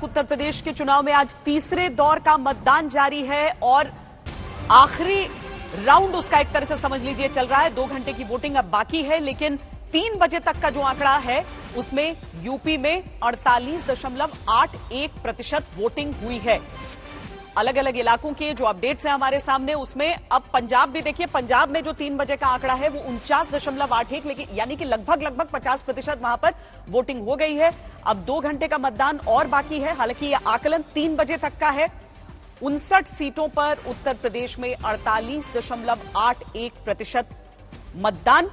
उत्तर प्रदेश के चुनाव में आज तीसरे दौर का मतदान जारी है और आखिरी राउंड उसका एक तरह से समझ लीजिए चल रहा है। 2 घंटे की वोटिंग अब बाकी है, लेकिन 3 बजे तक का जो आंकड़ा है उसमें यूपी में 48.81% वोटिंग हुई है। अलग अलग इलाकों के जो अपडेट्स हैं हमारे सामने, उसमें अब पंजाब भी देखिए। पंजाब में जो 3 बजे का आंकड़ा है वो 49.81, लेकिन यानी कि लगभग 50% वहां पर वोटिंग हो गई है। अब 2 घंटे का मतदान और बाकी है। हालांकि यह आकलन 3 बजे तक का है। 59 सीटों पर उत्तर प्रदेश में 48.81% मतदान।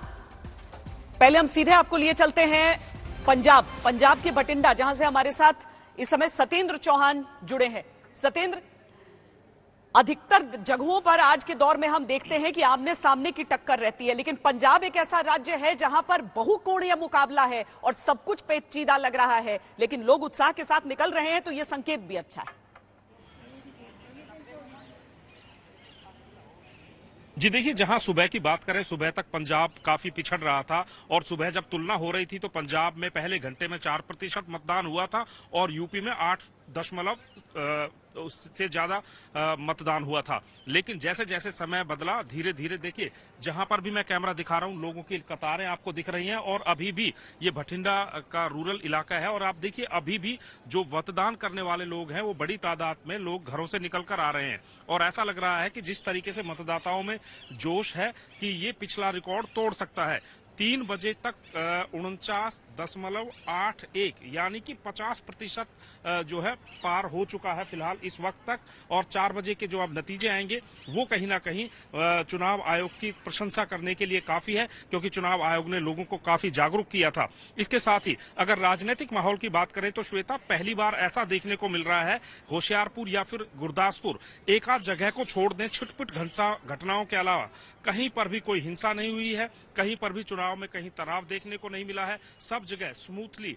पहले हम सीधे आपको लिए चलते हैं पंजाब के बठिंडा, जहां से हमारे साथ इस समय सत्येंद्र चौहान जुड़े हैं। सत्येंद्र, अधिकतर जगहों पर आज के दौर में हम देखते हैं कि आमने सामने की टक्कर रहती है, लेकिन पंजाब एक ऐसा राज्य है जहां पर बहुकोणीय मुकाबला है और सब कुछ पेचीदा लग रहा है, लेकिन लोग उत्साह के साथ निकल रहे हैं, तो यह संकेत भी अच्छा है। जी देखिए, जहां सुबह की बात करें, सुबह तक पंजाब काफी पिछड़ रहा था और सुबह जब तुलना हो रही थी तो पंजाब में पहले घंटे में 4% मतदान हुआ था और यूपी में 8 उससे ज्यादा मतदान हुआ था। लेकिन जैसे जैसे समय बदला, धीरे धीरे देखिए, जहां पर भी मैं कैमरा दिखा रहा हूं लोगों की कतारें आपको दिख रही हैं और अभी भी ये बठिंडा का रूरल इलाका है और आप देखिए अभी भी जो मतदान करने वाले लोग हैं वो बड़ी तादाद में लोग घरों से निकल कर आ रहे हैं और ऐसा लग रहा है कि जिस तरीके से मतदाताओं में जोश है कि ये पिछला रिकॉर्ड तोड़ सकता है। 3 बजे तक 49.81 यानी कि 50% जो है पार हो चुका है फिलहाल इस वक्त तक। और 4 बजे के जो अब नतीजे आएंगे वो कहीं ना कहीं चुनाव आयोग की प्रशंसा करने के लिए काफी है, क्योंकि चुनाव आयोग ने लोगों को काफी जागरूक किया था। इसके साथ ही अगर राजनीतिक माहौल की बात करें तो श्वेता, पहली बार ऐसा देखने को मिल रहा है होशियारपुर या फिर गुरदासपुर, एक आध जगह को छोड़ दें, छिटपुट घटनाओं के अलावा कहीं पर भी कोई हिंसा नहीं हुई है, कहीं पर भी चुनाव में कहीं तनाव देखने को नहीं मिला है। सब जगह स्मूथली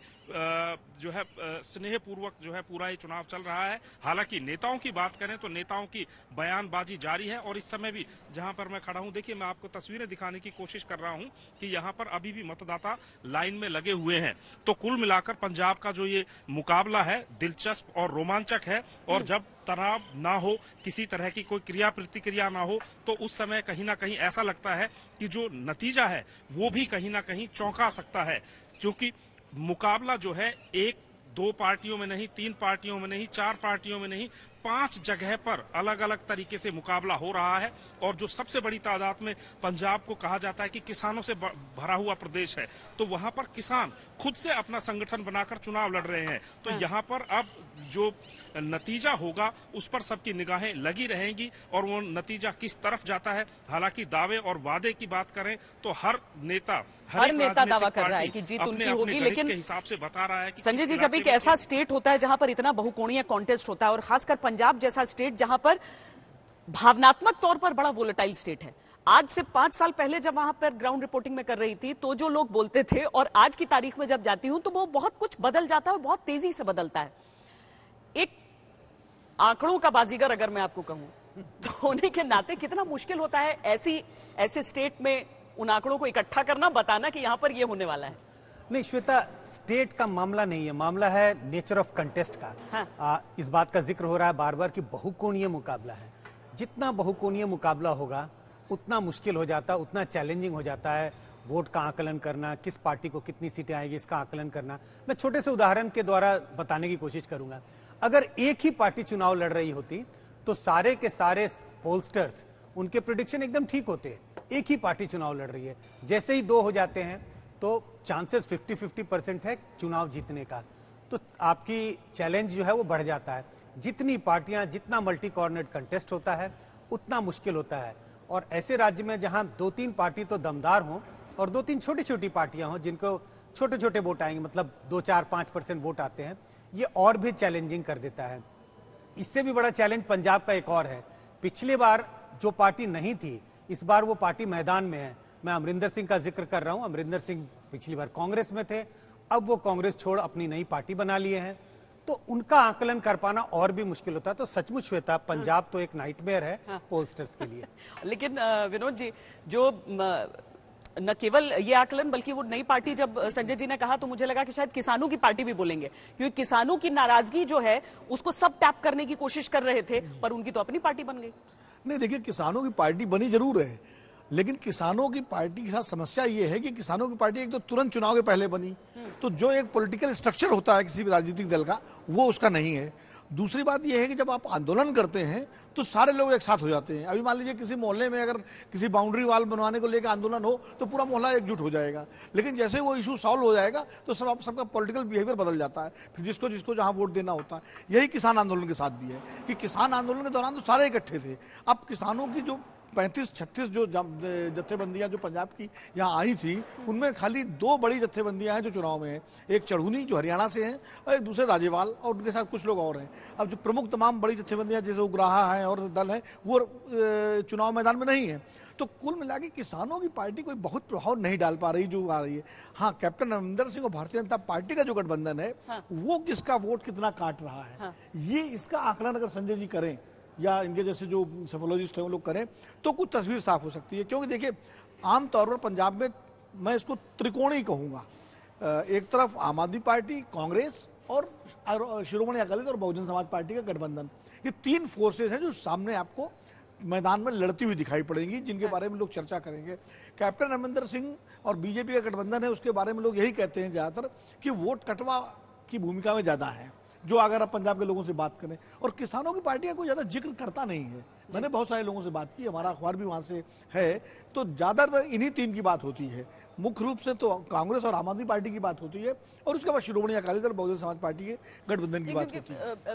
जो है स्नेहपूर्वक जो है पूरा ये चुनाव चल रहा है। हालांकि नेताओं की बात करें तो नेताओं की बयानबाजी जारी है और इस समय भी जहां पर मैं खड़ा हूं, देखिए मैं आपको तस्वीरें दिखाने की कोशिश कर रहा हूं कि यहां पर अभी भी मतदाता लाइन में लगे हुए हैं। तो कुल मिलाकर पंजाब का जो ये मुकाबला है दिलचस्प और रोमांचक है और जब तनाव ना हो, किसी तरह की कोई क्रिया प्रतिक्रिया ना हो, तो उस समय कहीं ना कहीं ऐसा लगता है कि जो नतीजा है वो भी कहीं ना कहीं चौंका सकता है, क्योंकि मुकाबला जो है 1-2 पार्टियों में नहीं, 3 पार्टियों में नहीं, 4 पार्टियों में नहीं, 5 जगह पर अलग अलग तरीके से मुकाबला हो रहा है। और जो सबसे बड़ी तादाद में पंजाब को कहा जाता है कि किसानों से भरा हुआ प्रदेश है, तो वहां पर किसान खुद से अपना संगठन बनाकर चुनाव लड़ रहे हैं। तो यहाँ पर अब जो नतीजा होगा उस पर सबकी निगाहें लगी रहेंगी और वो नतीजा किस तरफ जाता है। हालांकि दावे और वादे की बात करें तो हर नेता दावा कर रहा है कि जीत उनकी होगी, लेकिन के हिसाब से बता रहा है कि संजय जी, जब एक ऐसा स्टेट होता है जहां पर इतना बहुकोणीय कॉन्टेस्ट होता है और खासकर पंजाब जैसा स्टेट जहां पर भावनात्मक तौर पर बड़ा वोलेटाइल स्टेट है, आज से 5 साल पहले जब वहां पर ग्राउंड रिपोर्टिंग में कर रही थी तो जो लोग बोलते थे और आज की तारीख में जब जाती हूं तो वो बहुत कुछ बदल जाता है और बहुत तेजी से बदलता है। एक आंकड़ों का बाजीगर अगर मैं आपको कहूं तो होने के नाते कितना मुश्किल होता है ऐसे स्टेट में उन आंकड़ों को इकट्ठा करना, बताना कि यहां पर ये होने वाला है। नहीं श्वेता, स्टेट का मामला नहीं है, मामला है नेचर ऑफ कंटेस्ट का। हाँ। इस बात का जिक्र हो रहा है बार बार कि बहुकोणीय मुकाबला है। जितना बहुकोणीय मुकाबला होगा उतना मुश्किल हो जाता है, उतना चैलेंजिंग हो जाता है वोट का आकलन करना, किस पार्टी को कितनी सीटें आएगी इसका आकलन करना। मैं छोटे से उदाहरण के द्वारा बताने की कोशिश करूंगा। अगर एक ही पार्टी चुनाव लड़ रही होती तो सारे के सारे पोलस्टर्स, उनके प्रेडिक्शन एकदम ठीक होते। एक ही पार्टी चुनाव लड़ रही है, जैसे ही 2 हो जाते हैं तो चांसेस 50-50% है चुनाव जीतने का, तो आपकी चैलेंज जो है वो बढ़ जाता है। जितनी पार्टियां, जितना मल्टी कॉर्नर कंटेस्ट होता है उतना मुश्किल होता है। और ऐसे राज्य में जहां 2-3 पार्टी तो दमदार हों और 2-3 छोटी छोटी पार्टियां हों जिनको छोटे छोटे वोट आएंगे, मतलब 2-4-5% वोट आते हैं, ये और भी चैलेंजिंग कर देता है। इससे भी बड़ा चैलेंज पंजाब का एक और है। पिछली बार जो पार्टी नहीं थी, इस बार वो पार्टी मैदान में है। मैं अमरिंदर सिंह का जिक्र कर रहा हूं। अमरिंदर सिंह पिछली बार कांग्रेस में थे, अब वो कांग्रेस छोड़ अपनी नई पार्टी बना लिए हैं, तो उनका आकलन कर पाना और भी मुश्किल होता है। तो सचमुच श्वेता, पंजाब तो एक नाइटमेयर है पोलस्टर्स के लिए। लेकिन विनोद जी, जो न केवल ये आकलन बल्कि वो नई पार्टी जब संजय जी ने कहा तो मुझे लगा कि शायद किसानों की पार्टी भी बोलेंगे, क्योंकि किसानों की नाराजगी जो है उसको सब टैप करने की कोशिश कर रहे थे, पर उनकी तो अपनी पार्टी बन गई। नहीं, देखिए, किसानों की पार्टी बनी जरूर है, लेकिन किसानों की पार्टी के साथ समस्या ये है कि किसानों की पार्टी एक तो तुरंत चुनाव के पहले बनी, तो जो एक पॉलिटिकल स्ट्रक्चर होता है किसी भी राजनीतिक दल का, वो उसका नहीं है। दूसरी बात यह है कि जब आप आंदोलन करते हैं तो सारे लोग एक साथ हो जाते हैं। अभी मान लीजिए किसी मोहल्ले में अगर किसी बाउंड्री वाल बनवाने को लेकर आंदोलन हो तो पूरा मोहल्ला एकजुट हो जाएगा, लेकिन जैसे वो इशू सॉल्व हो जाएगा तो सबका पॉलिटिकल बिहेवियर बदल जाता है, फिर जिसको जिसको जहां वोट देना होता है। यही किसान आंदोलन के साथ भी है कि किसान आंदोलन के दौरान तो सारे इकट्ठे थे। अब किसानों की जो 35-36 जो जत्थेबंदियां जो पंजाब की यहाँ आई थी, उनमें खाली 2 बड़ी जत्थेबंदियां हैं जो चुनाव में हैं, एक चढ़ूनी जो हरियाणा से हैं और एक दूसरे राजेवाल, और उनके साथ कुछ लोग और हैं। अब जो प्रमुख तमाम बड़ी जत्थेबंदियां जैसे उग्राहा है और दल है वो चुनाव मैदान में नहीं है। तो कुल मिला के किसानों की पार्टी कोई बहुत प्रभाव नहीं डाल पा रही जो आ रही है। हाँ, कैप्टन अमरिंदर सिंह और भारतीय जनता पार्टी का जो गठबंधन है, वो किसका वोट कितना काट रहा है, ये इसका आकलन अगर संजय जी करें या इनके जैसे जो सेफोलॉजिस्ट हैं वो लोग करें तो कुछ तस्वीर साफ हो सकती है। क्योंकि देखिए, आमतौर पर पंजाब में मैं इसको त्रिकोणी कहूँगा, एक तरफ आम आदमी पार्टी, कांग्रेस और शिरोमणि अकाली दल और बहुजन समाज पार्टी का गठबंधन, ये 3 फोर्सेस हैं जो सामने आपको मैदान में लड़ती हुई दिखाई पड़ेंगी, जिनके बारे में लोग चर्चा करेंगे। कैप्टन अमरिंदर सिंह और बीजेपी का गठबंधन है, उसके बारे में लोग यही कहते हैं ज़्यादातर कि वोट कटवा की भूमिका में ज़्यादा है, जो अगर आप पंजाब के लोगों से बात करें। और किसानों की पार्टी का कोई ज़्यादा जिक्र करता नहीं है। मैंने बहुत सारे लोगों से बात की, हमारा अखबार भी वहाँ से है, तो ज़्यादातर इन्हीं 3 की बात होती है। मुख्य रूप से तो कांग्रेस और आम आदमी पार्टी की बात होती है, और उसके बाद शिरोमणि अकाली दल, बहुजन समाज पार्टी के गठबंधन की बात होती है।